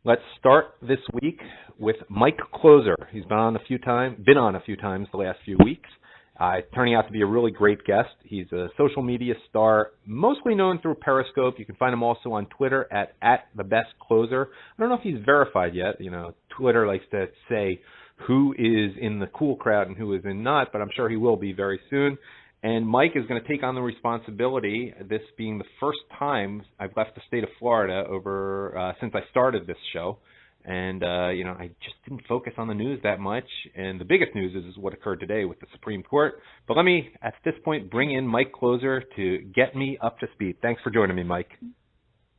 Let's start this week with Mike Closer. He's been on a few times the last few weeks, turning out to be a really great guest. He's a social media star, mostly known through Periscope. You can find him also on Twitter at @thebestcloser. I don't know if he's verified yet. You know, Twitter likes to say who is in the cool crowd and who is in not, but I'm sure he will be very soon. And Mike is going to take on the responsibility, this being the first time I've left the state of Florida since I started this show. And, I just didn't focus on the news that much. And the biggest news is what occurred today with the Supreme Court. But let me, at this point, bring in Mike Closer to get me up to speed. Thanks for joining me, Mike.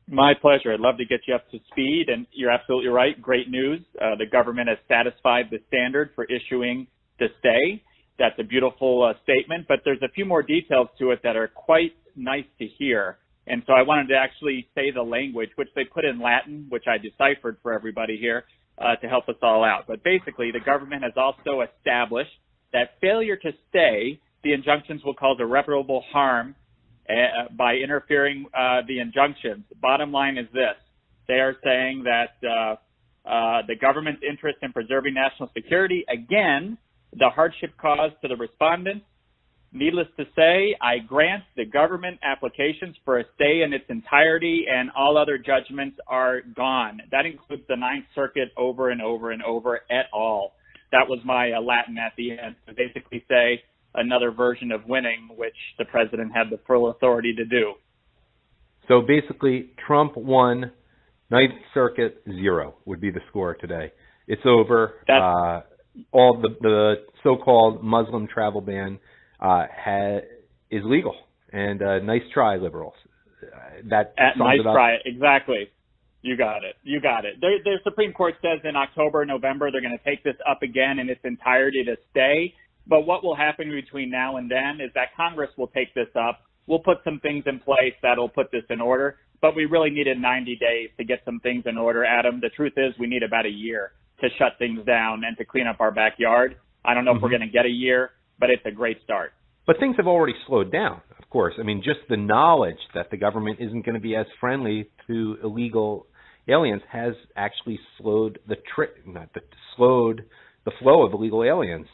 My pleasure. I'd love to get you up to speed. And you're absolutely right. Great news. The government has satisfied the standard for issuing the stay. That's a beautiful statement, but there's a few more details to it that are quite nice to hear. And so I wanted to actually say the language, which they put in Latin, which I deciphered for everybody here to help us all out. But basically, the government has also established that failure to stay the injunctions will cause irreparable harm by interfering the injunctions. Bottom line is this. They are saying that the government's interest in preserving national security, again, the hardship caused to the respondents. Needless to say, I grant the government applications for a stay in its entirety, and all other judgments are gone. That includes the Ninth Circuit over and over and over et al. That was my Latin at the end, to basically say another version of winning, which the president had the full authority to do. So basically, Trump won, Ninth Circuit 0 would be the score today. It's over. All the so-called Muslim travel ban is legal, and nice try, liberals. Nice try, exactly. You got it. The Supreme Court says in October, November, they're going to take this up again in its entirety to stay. But what will happen between now and then is that Congress will take this up. We'll put some things in place that'll put this in order. But we really needed 90 days to get some things in order, Adam. The truth is we need about a year to shut things down and to clean up our backyard. I don't know if we're going to get a year, but it's a great start. But things have already slowed down, of course. I mean, just the knowledge that the government isn't going to be as friendly to illegal aliens has actually slowed the flow of illegal aliens.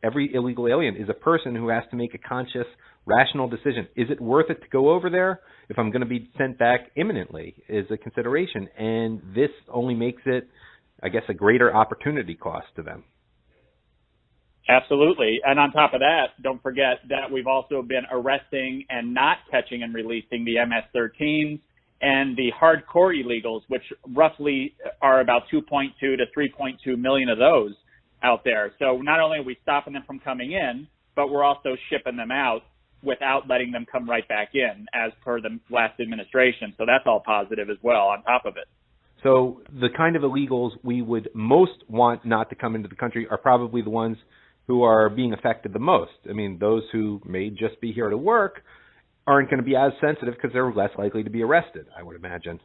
Every illegal alien is a person who has to make a conscious, rational decision. Is it worth it to go over there? If I'm going to be sent back imminently is a consideration. And this only makes it, I guess, a greater opportunity cost to them. Absolutely. And on top of that, don't forget that we've also been arresting and not catching and releasing the MS-13s and the hardcore illegals, which roughly are about 2.2 to 3.2 million of those out there. So not only are we stopping them from coming in, but we're also shipping them out without letting them come right back in, as per the last administration. So that's all positive as well on top of it. So the kind of illegals we would most want not to come into the country are probably the ones who are being affected the most. I mean, those who may just be here to work aren't going to be as sensitive because they're less likely to be arrested, I would imagine.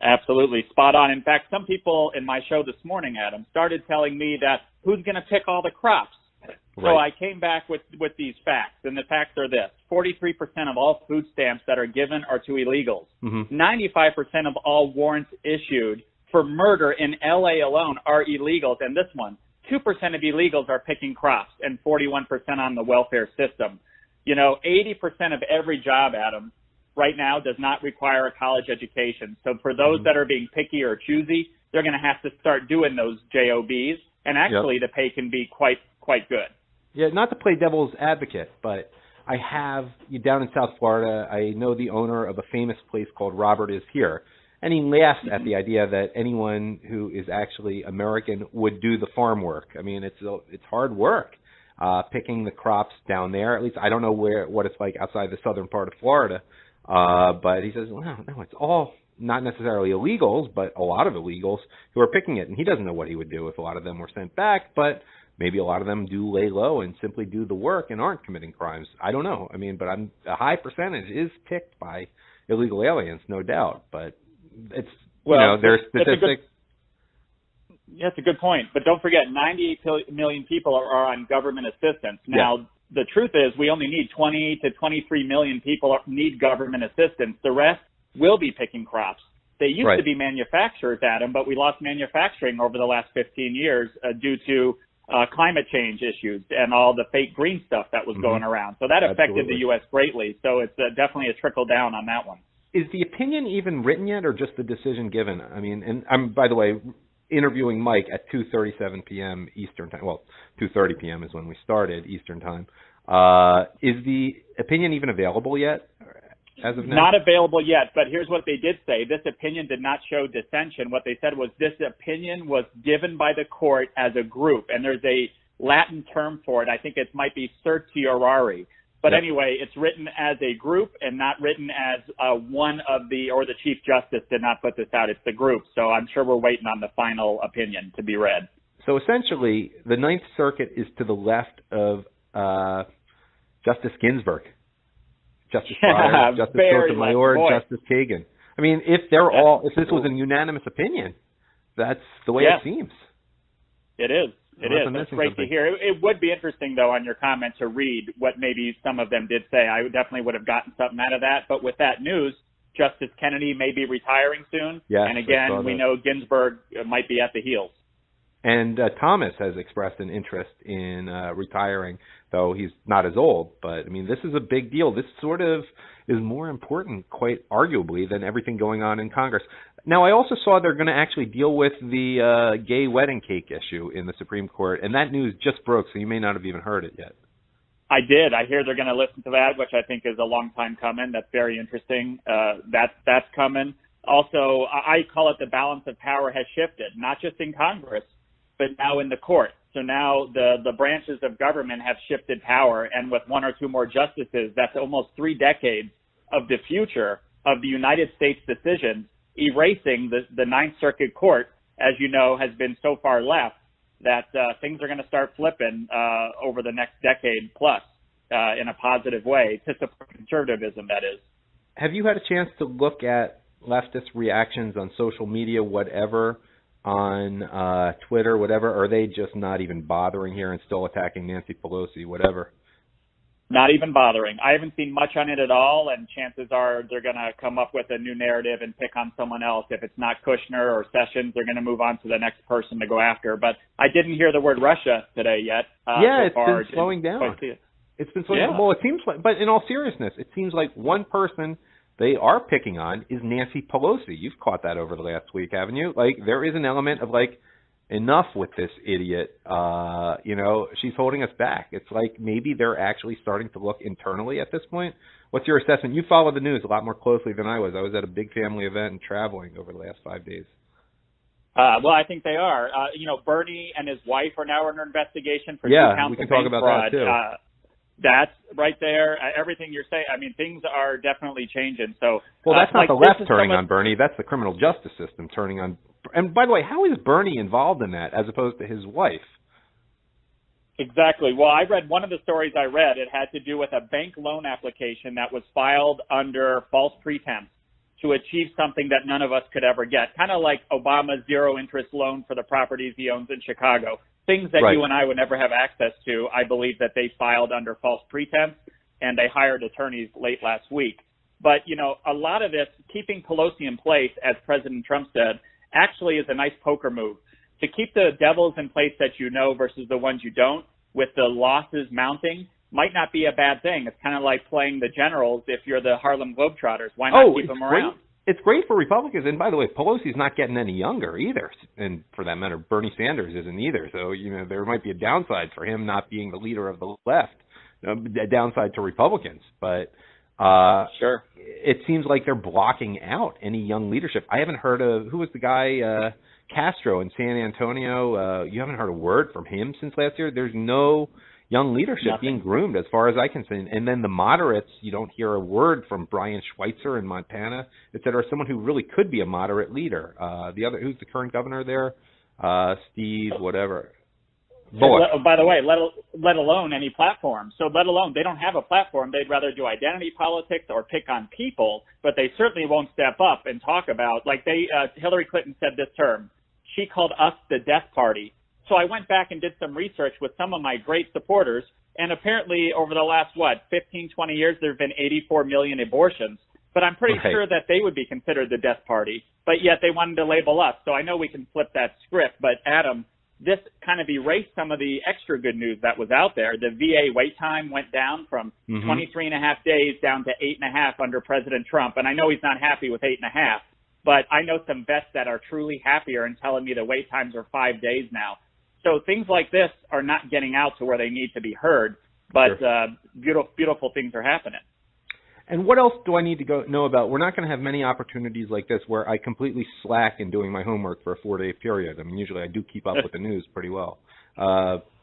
Absolutely. Spot on. In fact, some people in my show this morning, Adam, started telling me that who's going to pick all the crops? Right. So I came back with these facts, and the facts are this. 43% of all food stamps that are given are to illegals. 95% of all warrants issued for murder in L.A. alone are illegals, and this one, 2% of illegals are picking crops and 41% on the welfare system. 80% of every job, Adam, right now does not require a college education. So for those that are being picky or choosy, they're going to have to start doing those JOBs, and actually the pay can be quite good. Yeah, not to play devil's advocate, but I have, down in South Florida, I know the owner of a famous place called Robert Is Here, and he laughs at the idea that anyone who is actually American would do the farm work. I mean, it's hard work picking the crops down there. At least I don't know what it's like outside the southern part of Florida. But he says, well, no, it's all not necessarily illegals, but a lot of illegals who are picking it. And he doesn't know what he would do if a lot of them were sent back, but maybe a lot of them do lay low and simply do the work and aren't committing crimes. I don't know. I mean, but a high percentage is picked by illegal aliens, no doubt. But it's, there's statistics. That's a good point. But don't forget, 98 million people are on government assistance. Now, the truth is we only need 20 to 23 million people need government assistance. The rest will be picking crops. They used to be manufacturers, Adam, but we lost manufacturing over the last 15 years due to climate change issues and all the fake green stuff that was going around. So that affected the U.S. greatly. So it's definitely a trickle down on that one. Is the opinion even written yet, or just the decision given? I mean, and I'm, by the way, interviewing Mike at 2:37 p.m. Eastern time. Well, 2:30 p.m. is when we started Eastern time. Is the opinion even available yet as of now? Not available yet, but here's what they did say. This opinion did not show dissension. What they said was this opinion was given by the court as a group, and there's a Latin term for it. I think it might be certiorari. But anyway, it's written as a group and not written as one of the Chief Justice did not put this out. It's the group. So I'm sure we're waiting on the final opinion to be read. So essentially, the Ninth Circuit is to the left of Justice Ginsburg, Justice Breyer, Justice Sotomayor, Justice Kagan. I mean, if this was a unanimous opinion, that's the way it seems. It is. It is. It's great to hear. It would be interesting, though, on your comment to read what maybe some of them did say. I definitely would have gotten something out of that. But with that news, Justice Kennedy may be retiring soon. Yes, and again, we know Ginsburg might be at the heels. And Thomas has expressed an interest in retiring, though he's not as old. But, I mean, this is a big deal. This sort of is more important, quite arguably, than everything going on in Congress. Now, I also saw they're going to actually deal with the gay wedding cake issue in the Supreme Court, and that news just broke, so you may not have even heard it yet. I did. I hear they're going to listen to that, which I think is a long time coming. That's very interesting. That's coming. Also, I call it the balance of power has shifted, not just in Congress, but now in the court. So now the branches of government have shifted power, and with one or two more justices, that's almost 3 decades of the future of the United States decisions, erasing the Ninth Circuit Court, as you know, has been so far left that things are going to start flipping over the next decade plus in a positive way to support conservatism, that is. Have you had a chance to look at leftist reactions on social media, whatever, on Twitter, whatever? Or are they just not even bothering here and still attacking Nancy Pelosi, whatever? Not even bothering. I haven't seen much on it at all, and chances are they're going to come up with a new narrative and pick on someone else. If it's not Kushner or Sessions, they're going to move on to the next person to go after. But I didn't hear the word Russia today yet. It's been slowing down. It's been slowing down. Well, it seems like, but in all seriousness, it seems like one person they are picking on is Nancy Pelosi. You've caught that over the last week, haven't you? Like, there is an element of, like, enough with this idiot. She's holding us back. It's like maybe they're actually starting to look internally at this point. What's your assessment? You follow the news a lot more closely than I was. I was at a big family event and traveling over the last 5 days. Well, I think they are. Bernie and his wife are now under investigation for 2 counts we can of talk bank about fraud. that too. That's right there. Everything you're saying, I mean, things are definitely changing. So, well, that's not the left turning on Bernie. That's the criminal justice system turning on. And by the way, how is Bernie involved in that as opposed to his wife? Exactly. Well, I read one of the stories I read. It had to do with a bank loan application that was filed under false pretense to achieve something that none of us could ever get. Kind of like Obama's zero-interest loan for the properties he owns in Chicago. Things that you and I would never have access to, I believe that they filed under false pretense, and they hired attorneys late last week. But, a lot of this, keeping Pelosi in place, as President Trump said, actually is a nice poker move. To keep the devils in place that you know versus the ones you don't, with the losses mounting, might not be a bad thing. It's kind of like playing the generals if you're the Harlem Globetrotters. Why not keep them around? It's great for Republicans. And by the way, Pelosi's not getting any younger either. And for that matter, Bernie Sanders isn't either. So, there might be a downside for him not being the leader of the left, a downside to Republicans. But sure, it seems like they're blocking out any young leadership. I haven't heard of, who was the guy, Castro in San Antonio? You haven't heard a word from him since last year? There's no young leadership being groomed as far as I can see. And then the moderates, you don't hear a word from Brian Schweitzer in Montana, et cetera, someone who really could be a moderate leader. Who's the current governor there? Steve, whatever. Bullock. By the way, let alone any platform. So let alone, they don't have a platform. They'd rather do identity politics or pick on people, but they certainly won't step up and talk about, like Hillary Clinton said this term, she called us the death party. So I went back and did some research with some of my great supporters, and apparently over the last, 15, 20 years, there have been 84 million abortions. but I'm pretty Right. sure that they would be considered the death party, but yet they wanted to label us. So I know we can flip that script, but Adam, this kind of erased some of the extra good news that was out there. The VA wait time went down from 23 and a half days down to 8.5 under President Trump. And I know he's not happy with 8.5, but I know some vets that are truly happier and telling me the wait times are 5 days now. So things like this are not getting out to where they need to be heard, but beautiful things are happening. And what else do I need to know about? We're not going to have many opportunities like this where I completely slack in doing my homework for a 4-day period. I mean, usually I do keep up with the news pretty well.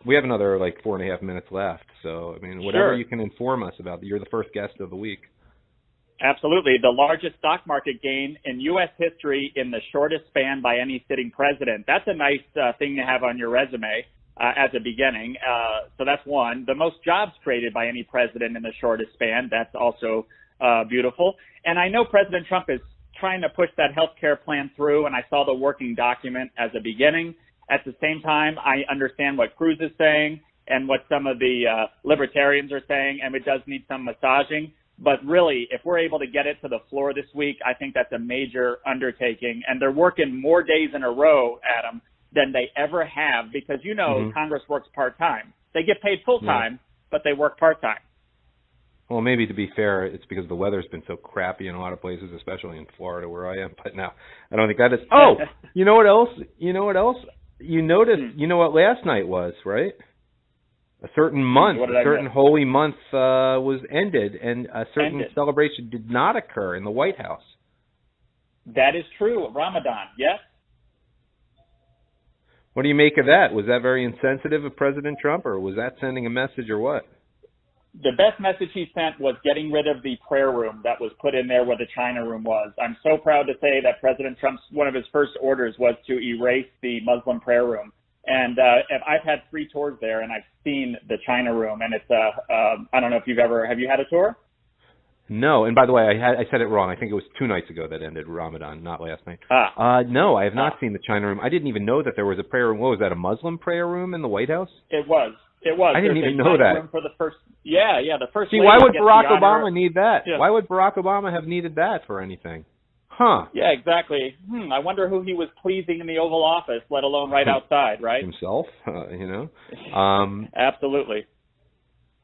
We have another 4.5 minutes left. So, I mean, whatever you can inform us about. You're the first guest of the week. Absolutely. The largest stock market gain in U.S. history in the shortest span by any sitting president. That's a nice thing to have on your resume as a beginning. So that's one. The most jobs created by any president in the shortest span. That's also beautiful. And I know President Trump is trying to push that health care plan through, and I saw the working document as a beginning. At the same time, I understand what Cruz is saying and what some of the libertarians are saying, and it does need some massaging. But really, if we're able to get it to the floor this week, I think that's a major undertaking. And they're working more days in a row, Adam, than they ever have because, Congress works part-time. They get paid full-time, but they work part-time. Well, maybe to be fair, it's because the weather's been so crappy in a lot of places, especially in Florida where I am. But no, I don't think that is. Oh, you know what else? You noticed, you know what last night was, right? A certain month, a certain holy month was ended, and a certain celebration did not occur in the White House. That is true. Ramadan, yes. What do you make of that? Was that very insensitive of President Trump, or was that sending a message, or what? The best message he sent was getting rid of the prayer room that was put in there where the China room was. I'm so proud to say that President Trump's, one of his first orders was to erase the Muslim prayer room. And I've had 3 tours there, and I've seen the China room, and it's I don't know if have you had a tour? No, and by the way, I said it wrong. I think it was 2 nights ago that ended Ramadan, not last night. No, I have not seen the China room. I didn't even know that there was a prayer room. What was that, a Muslim prayer room in the White House? It was. I didn't even know that. Room for the first, the first. See, why would Barack Obama need that? Yeah. Why would Barack Obama have needed that for anything? Huh. Yeah, exactly. I wonder who he was pleasing in the Oval Office, let alone right outside, right? Himself, Absolutely.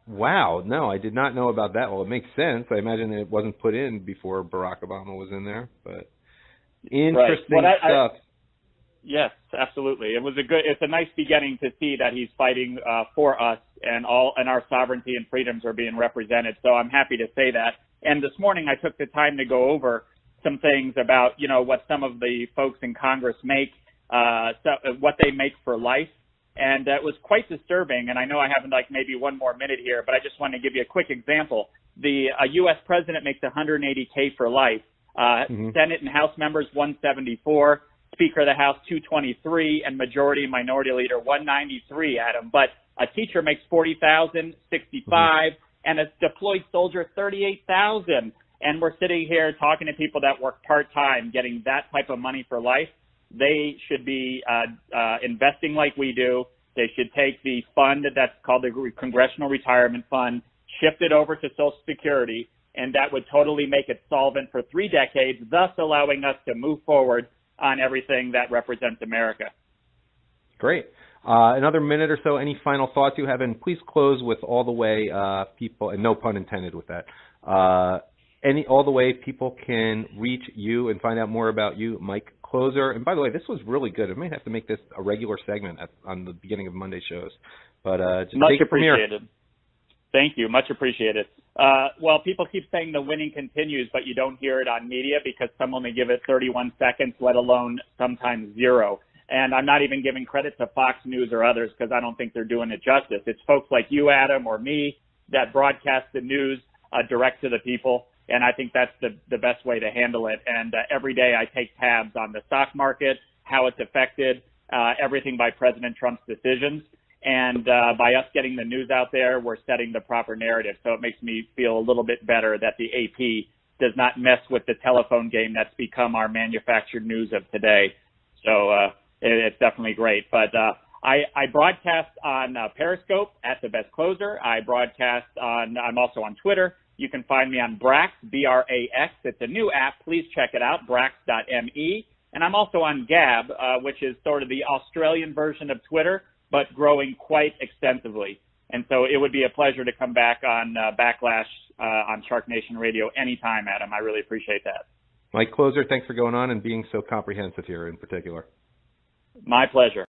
Wow. No, I did not know about that. Well, it makes sense. I imagine it wasn't put in before Barack Obama was in there, but interesting stuff. Yes, absolutely. It's a nice beginning to see that he's fighting for us and our sovereignty and freedoms are being represented. So I'm happy to say that. And this morning I took the time to go over some things about, what some of the folks in Congress make, what they make for life. And it was quite disturbing. And I know I have maybe one more minute here, but I just want to give you a quick example. A U.S. president makes $180K for life. Senate and House members, 174. Speaker of the House, 223, and Majority and Minority Leader, 193, Adam. But a teacher makes $40,000, 65, and a deployed soldier, 38,000. And we're sitting here talking to people that work part-time, getting that type of money for life. They should be investing like we do. They should take the fund that's called the Congressional Retirement Fund, shift it over to Social Security, and that would totally make it solvent for 3 decades, thus allowing us to move forward on everything that represents America. Great. Another minute or so. Any final thoughts you have? And please close with all the way people, and no pun intended with that, all the way people can reach you and find out more about you, Mike Closer. And by the way, this was really good. I might have to make this a regular segment on the beginning of Monday shows. But just much take it from here. Appreciated. Thank you. Much appreciated. Well, people keep saying the winning continues, but you don't hear it on media because some only give it 31 seconds, let alone sometimes 0. And I'm not even giving credit to Fox News or others because I don't think they're doing it justice. It's folks like you, Adam, or me that broadcast the news direct to the people. And I think that's the best way to handle it. And every day I take tabs on the stock market, how it's affected, everything by President Trump's decisions. And by us getting the news out there, we're setting the proper narrative. So it makes me feel a little bit better that the AP does not mess with the telephone game that's become our manufactured news of today. So it's definitely great. But I broadcast on Periscope at The Best Closer. I'm also on Twitter You can find me on Brax, B-R-A-X. It's a new app. Please check it out, brax.me. And I'm also on Gab, which is sort of the Australian version of Twitter, but growing quite extensively. And so it would be a pleasure to come back on Backlash on Shark Nation Radio anytime, Adam. I really appreciate that. Mike Closer, thanks for going on and being so comprehensive here in particular. My pleasure.